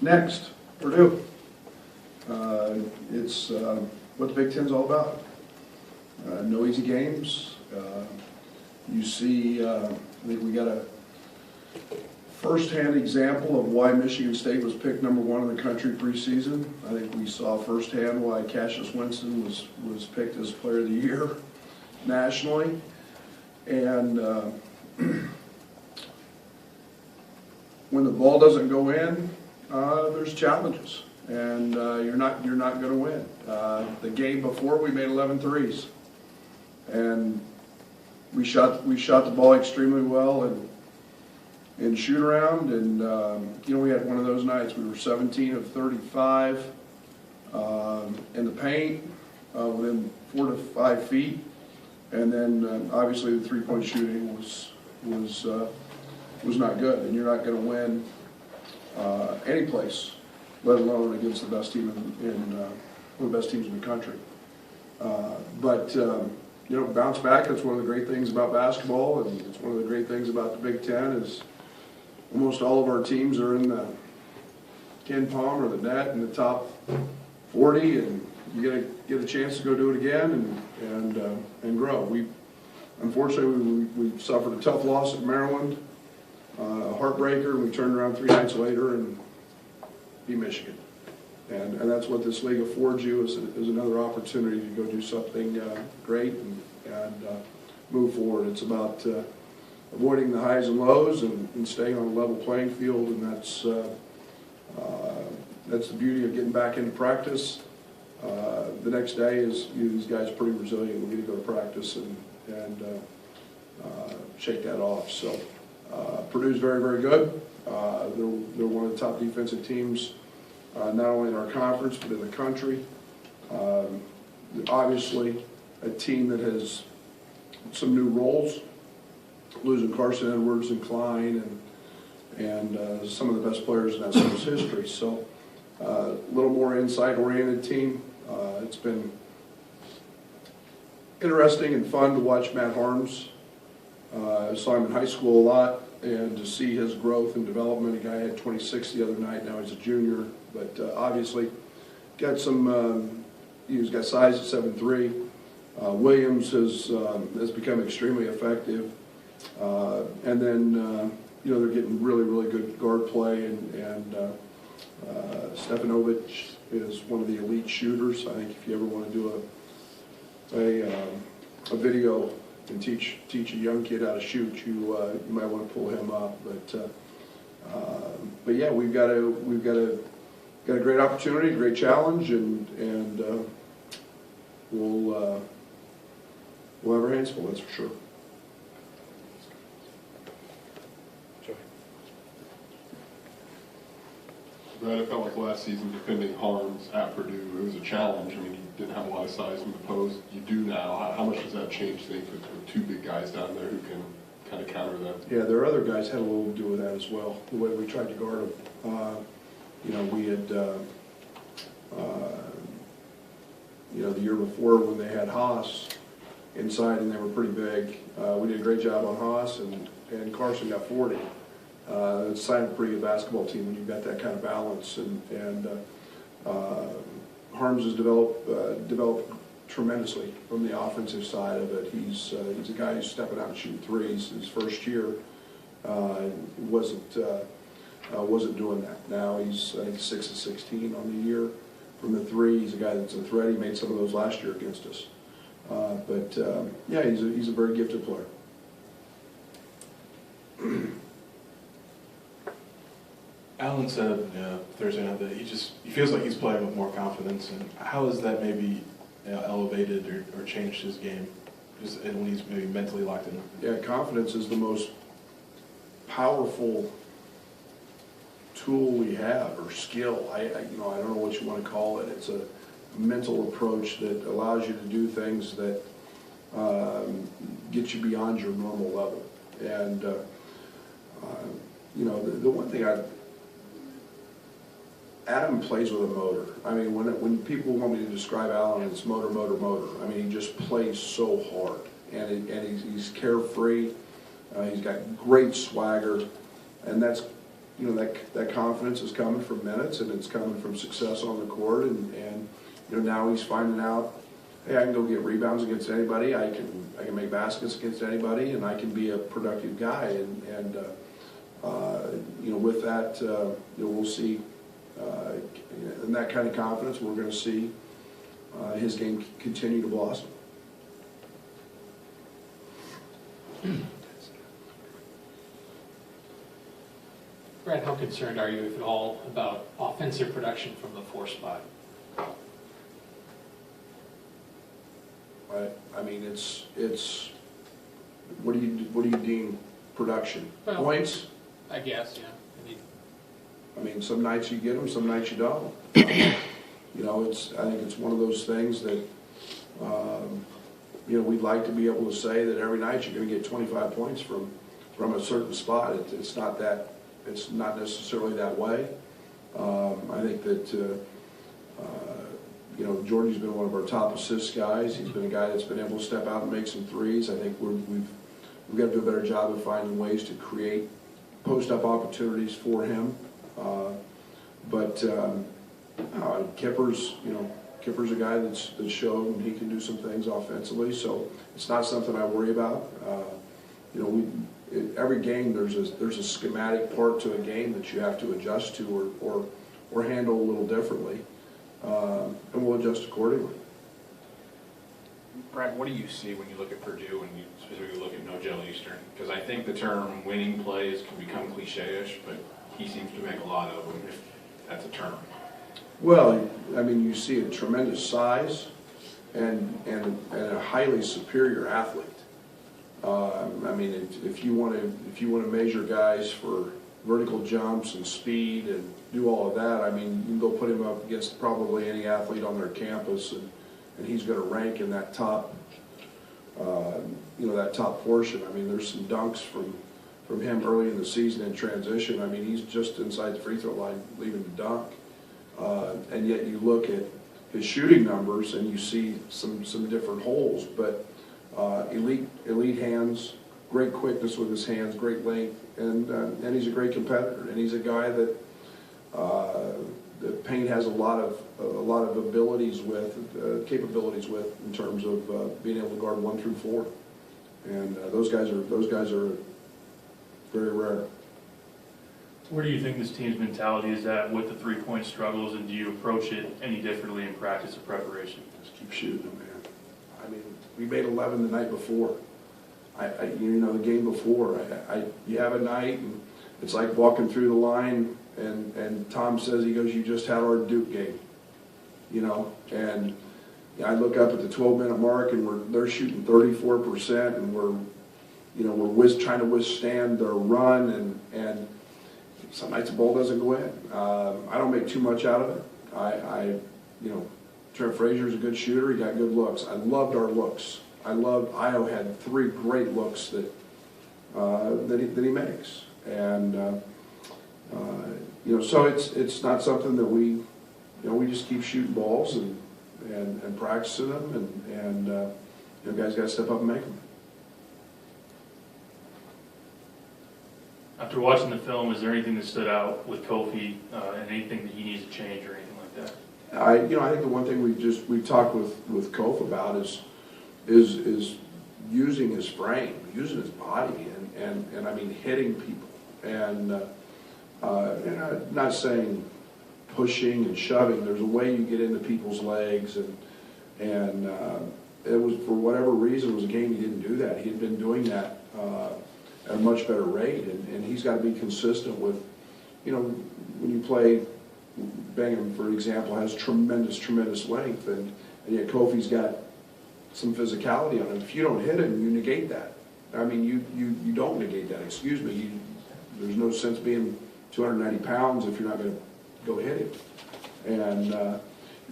Next, Purdue. It's what the Big Ten's all about. No easy games. You see, I think we got a first-hand example of why Michigan State was picked #1 in the country preseason. I think we saw firsthand why Cassius Winston was picked as Player of the Year nationally. And when the ball doesn't go in, there's challenges, and you're not going to win. The game before, we made 11 threes, and we shot the ball extremely well in shoot around, and we had one of those nights. We were 17 of 35 in the paint, within 4 to 5 feet, and then obviously the three-point shooting was not good, and you're not going to win any place, let alone against the best team one of the best teams in the country. Bounce back. That's one of the great things about basketball, and it's one of the great things about the Big Ten is almost all of our teams are in the Ken Palm or the net in the top 40, and you get a chance to go do it again and grow. Unfortunately we suffered a tough loss at Maryland, a heartbreaker, and we turned around 3 nights later and beat Michigan. And that's what this league affords you is another opportunity to go do something great and move forward. It's about avoiding the highs and lows and staying on a level playing field, and that's the beauty of getting back into practice. The next day is these guys are pretty resilient. We get to go to practice and shake that off. So Purdue's very, very good. They're one of the top defensive teams, not only in our conference but in the country. Obviously, a team that has some new roles, losing Carson Edwards and Klein and some of the best players in that school's history. So a little more inside-oriented team. It's been interesting and fun to watch Matt Harms. I saw him in high school a lot, and to see his growth and development. A guy had 26 the other night. Now he's a junior, but obviously got some. He's got size at 7'3". Williams has become extremely effective, and then they're getting really, really good guard play, and Stefanovic is one of the elite shooters. I think if you ever want to do a video and teach a young kid how to shoot, you might want to pull him up. But yeah, we've got a great opportunity, a great challenge, and we'll have our hands full. That's for sure. Brad, it felt like last season defending Harms at Purdue, it was a challenge. I mean, you didn't have a lot of size in the post. You do now. How much does that change things with 2 big guys down there who can kind of counter that? Yeah, there are other guys had a little to do with that as well, the way we tried to guard them. We had, the year before when they had Haas inside and they were pretty big, we did a great job on Haas, and Carson got 40. It's a sign of a pretty good basketball team when you've got that kind of balance. And Harms has developed tremendously from the offensive side of it. He's a guy who's stepping out and shooting threes. His first year wasn't doing that. Now he's, I think, 6 of 16 on the year from the three. He's a guy that's a threat. He made some of those last year against us. Yeah, he's a very gifted player. Alan said Thursday night that he feels like he's playing with more confidence. And how has that maybe elevated or changed his game, just when he's maybe mentally locked in? Yeah, confidence is the most powerful tool we have, or skill. I don't know what you want to call it. It's a mental approach that allows you to do things that get you beyond your normal level. And the one thing Adam plays with a motor. I mean, when people want me to describe Alan, it's motor, motor, motor. I mean, he just plays so hard, and he's carefree. He's got great swagger, and that's you know, that confidence is coming from minutes, and it's coming from success on the court, and you know, now he's finding out, hey, I can go get rebounds against anybody, I can make baskets against anybody, and I can be a productive guy, and you know, with that, you know, we'll see, in that kind of confidence, we're going to see his game continue to blossom. Brad, how concerned are you, if at all, about offensive production from the 4 spot? I mean, it's what do you deem production? Well, Points? I guess, yeah. I mean, some nights you get them, some nights you don't. You know, I think it's one of those things that, you know, we'd like to be able to say that every night you're going to get 25 points from a certain spot. It's not necessarily that way. I think that, you know, Jordy's been one of our top assist guys. He's been a guy that's been able to step out and make some threes. I think we've got to do a better job of finding ways to create post-up opportunities for him. Kipper's a guy that's shown he can do some things offensively, so it's not something I worry about. You know, every game there's a schematic part to a game that you have to adjust to or handle a little differently, and we'll adjust accordingly. Brad, what do you see when you look at Purdue and you specifically look at No Gel Eastern? Because I think the term winning plays can become cliche-ish, but he seems to make a lot of them, if that's a term. Well, I mean, you see a tremendous size and a highly superior athlete. I mean, if you want to measure guys for vertical jumps and speed and do all of that, I mean, you can go put him up against probably any athlete on their campus, and he's going to rank in that top, you know, that top portion. I mean, there's some dunks from him early in the season in transition. I mean, he's just inside the free throw line leaving to dunk. And yet you look at his shooting numbers and you see some different holes, but elite hands, great quickness with his hands, great length, and he's a great competitor. And he's a guy that Payne has a lot of abilities with, capabilities with, in terms of being able to guard 1 through 4. And those guys are very rare. Where do you think this team's mentality is at with the three-point struggles, and do you approach it any differently in practice or preparation? Just keep shooting them, man. I mean, we made 11 the night before. You know, the game before. You have a night, and it's like walking through the line, and Tom says, he goes, "You just had our Duke game," you know. And I look up at the 12-minute mark, and they're shooting 34%, and we're trying to withstand their run, and some nights the ball doesn't go in. I don't make too much out of it. You know, Trent Frazier's a good shooter. He got good looks. I loved our looks. Io had 3 great looks that he makes, and you know, so it's not something that we just keep shooting balls and practicing them, and you know, guys got to step up and make them. After watching the film, is there anything that stood out with Kofi, and anything that he needs to change or anything like that? I think the one thing we've talked with Kof about is using his frame, using his body, and I mean hitting people, and I'm not saying pushing and shoving. There's a way you get into people's legs, and it was, for whatever reason, it was a game he didn't do that. He had been doing that at a much better rate, and he's got to be consistent with, you know, when you play. Bingham, for example, has tremendous length, and yet Kofi's got some physicality on him. If you don't hit him, you negate that. I mean, you don't negate that. Excuse me. There's no sense being 290 pounds if you're not going to go hit him. And well,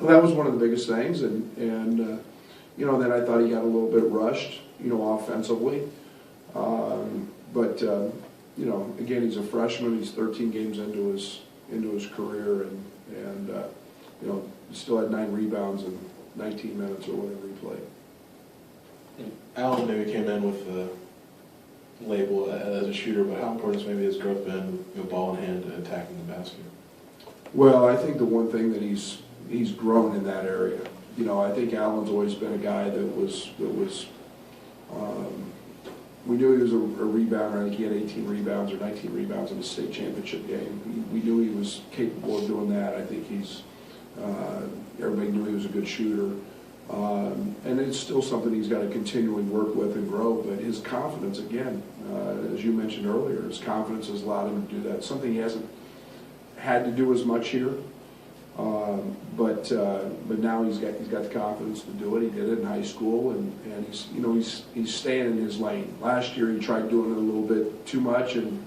that was one of the biggest things. And you know, then I thought he got a little bit rushed, you know, offensively. But you know, again, he's a freshman. He's 13 games into his career, and you know, he still had 9 rebounds in 19 minutes or whatever he played. Allen maybe came in with label as a shooter, but how important has maybe his growth been, ball in hand and attacking the basket? Well, I think the one thing that he's grown in that area. I think Allen's always been a guy that was we knew he was a rebounder. I think he had 18 rebounds or 19 rebounds in the state championship game. We knew he was capable of doing that. I think everybody knew he was a good shooter. And it's still something he's got to continually work with and grow, but his confidence, again, as you mentioned earlier, his confidence has allowed him to do that. Something he hasn't had to do as much here, but now he's got the confidence to do it. He did it in high school, and he's staying in his lane. Last year he tried doing it a little bit too much, and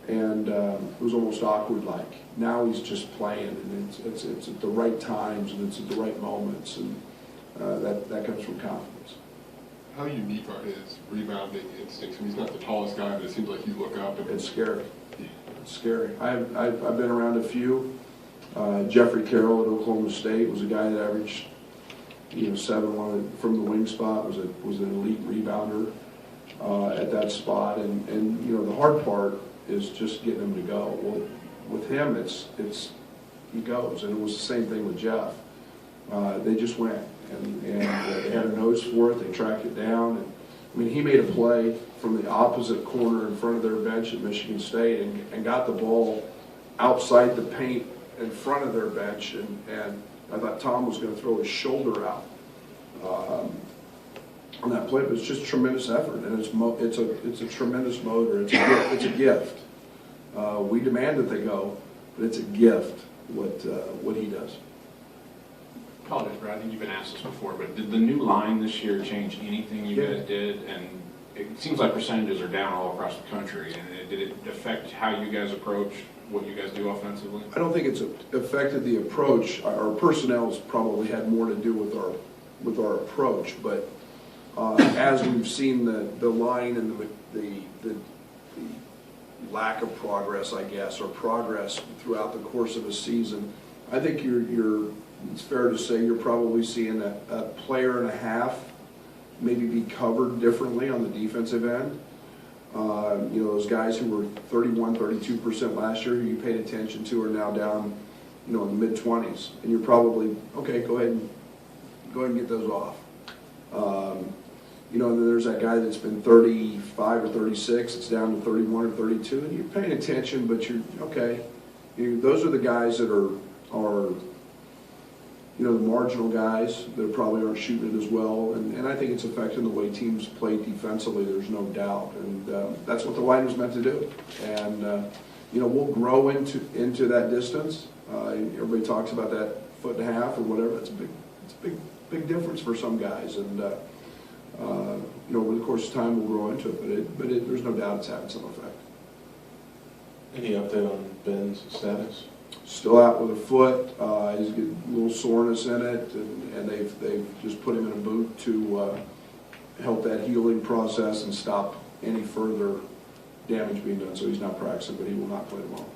it was almost awkward-like. Now he's just playing, and it's at the right times, and it's at the right moments, and that comes from confidence. How unique are his rebounding instincts? I mean, he's not the tallest guy, but it seems like you look up and It's scary. It's scary. I've been around a few. Jeffrey Carroll at Oklahoma State was a guy that averaged 7-1 from the wing spot. Was an elite rebounder at that spot, and the hard part is just getting him to go. Well, with him, it's he goes, and it was the same thing with Jeff. They just went, and they had a nose for it. They tracked it down, and I mean, he made a play from the opposite corner in front of their bench at Michigan State, and got the ball outside the paint in front of their bench, and I thought Tom was going to throw his shoulder out on that play, but it's just tremendous effort, and it's a tremendous motor. It's a gift. We demand that they go, but it's a gift what he does. Apologies, Brad, I think you've been asked this before, but did the new line this year change anything you guys did? And it seems like percentages are down all across the country, and did it affect how you guys approach what you guys do offensively? I don't think it's affected the approach. Our personnel's probably had more to do with our approach, but as we've seen the line and the lack of progress, I guess, or progress throughout the course of a season, I think it's fair to say you're probably seeing a player and a half maybe be covered differently on the defensive end. Those guys who were 31, 32% last year who you paid attention to are now down, in the mid-20s. And you're probably, okay, go ahead and get those off. And then there's that guy that's been 35 or 36, it's down to 31 or 32, and you're paying attention, but you're, okay. Those are the guys that are the marginal guys that probably aren't shooting it as well, and I think it's affecting the way teams play defensively, there's no doubt, and that's what the line was meant to do. And we'll grow into that distance. Everybody talks about that 1.5 feet or whatever. It's a big difference for some guys, and over the course of time we'll grow into it. But there's no doubt it's having some effect. Any update on Ben's status? Still out with a foot. He's got a little soreness in it, and they've just put him in a boot to help that healing process and stop any further damage being done. So he's not practicing, but he will not play tomorrow.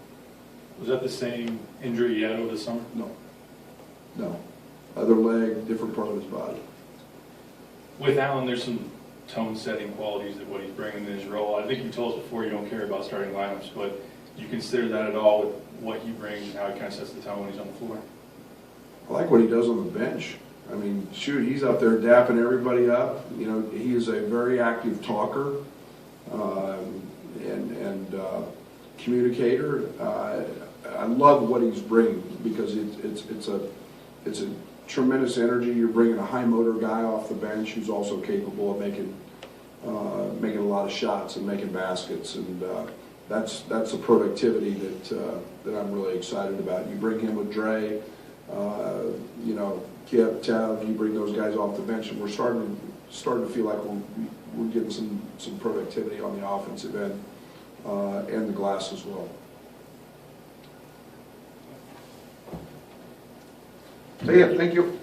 Was that the same injury he had over the summer? No. Other leg, different part of his body. With Allen, there's some tone-setting qualities that what he's bringing in his role. I think you told us before you don't care about starting lineups, but do you consider that at all with what he brings and how he kind of sets the tone when he's on the floor? I like what he does on the bench. I mean, shoot, he's up there dapping everybody up. He is a very active talker and communicator. I love what he's bringing because it's a tremendous energy. You're bringing a high motor guy off the bench who's also capable of making a lot of shots and making baskets, and that's the productivity that I'm really excited about. You bring him with Dre, Kip, Tev, you bring those guys off the bench, and we're starting to feel like we're getting some productivity on the offensive end and the glass as well. So yeah, thank you.